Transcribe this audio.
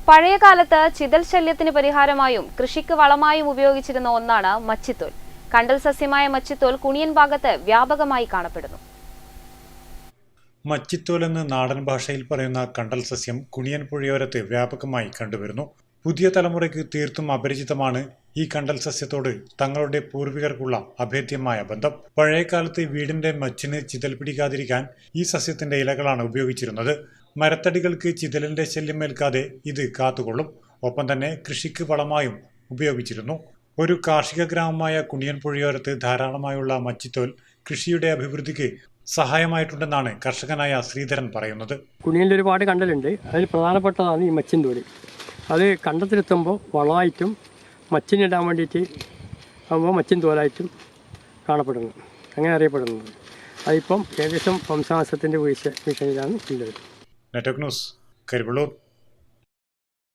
പഴയകാലത്ത് ചിതൽ ശല്യത്തിന് പരിഹാരമായും കൃഷിക്ക് വളമായും ഉപയോഗിച്ചിരുന്ന ഒന്നാണ് മച്ചിത്തോൽ. കണ്ടൽ സസ്യമായ മച്ചിത്തോൽ കുണിയൻ ഭാഗത്ത് വ്യാപകമായി കാണപ്പെടുന്നു. മച്ചിത്തോൽ എന്ന് നാടൻ ഭാഷയിൽ പറയുന്ന കണ്ടൽ സസ്യം കുണിയൻ പുഴയോരത്ത് വ്യാപകമായി കണ്ടുവരുന്നു. പുതിയ തലമുറയ്ക്ക് തീർത്തും അപരിചിതമാണ് ഈ കണ്ടൽ സസ്യത്തോട് തങ്ങളുടെ പൂർവികർക്കുള്ള അഭേദ്യമായ ബന്ധം. പഴയകാലത്ത് വീടിന്റെ മച്ചിന് ചിതൽ പിടിക്കാതിരിക്കാൻ ഈ സസ്യത്തിന്റെ ഇലകളാണ് ഉപയോഗിച്ചിരുന്നത്. മരത്തടികൾക്ക് ചിതലിന്റെ ശല്യമേൽക്കാതെ ഇത് കാത്തുകൊള്ളും. ഒപ്പം തന്നെ കൃഷിക്ക് വളമായും ഉപയോഗിച്ചിരുന്നു. ഒരു കാർഷിക ഗ്രാമമായ കുണിയൻ പുഴയോരത്ത് ധാരാളമായുള്ള മച്ചിത്തോൽ കൃഷിയുടെ അഭിവൃദ്ധിക്ക് സഹായമായിട്ടുണ്ടെന്നാണ് കർഷകനായ ശ്രീധരൻ പറയുന്നത്. കുണിയനിൽ ഒരുപാട് കണ്ടലുണ്ട്. അതിൽ പ്രധാനപ്പെട്ടതാണ് ഈ മച്ചിൻതോല്. അത് കണ്ടത്തിലെത്തുമ്പോൾ വളമായിട്ടും മച്ചിനിടാൻ വേണ്ടിയിട്ട് ആകുമ്പോൾ മച്ചിൻ തോലായിട്ടും കാണപ്പെടുന്നു, അങ്ങനെ അറിയപ്പെടുന്നത്. അതിപ്പം ഏകദേശം വംശനാശത്തിൻ്റെ ഭീഷണിയിലാണ് ഉള്ളത്. Network news, Karivellur.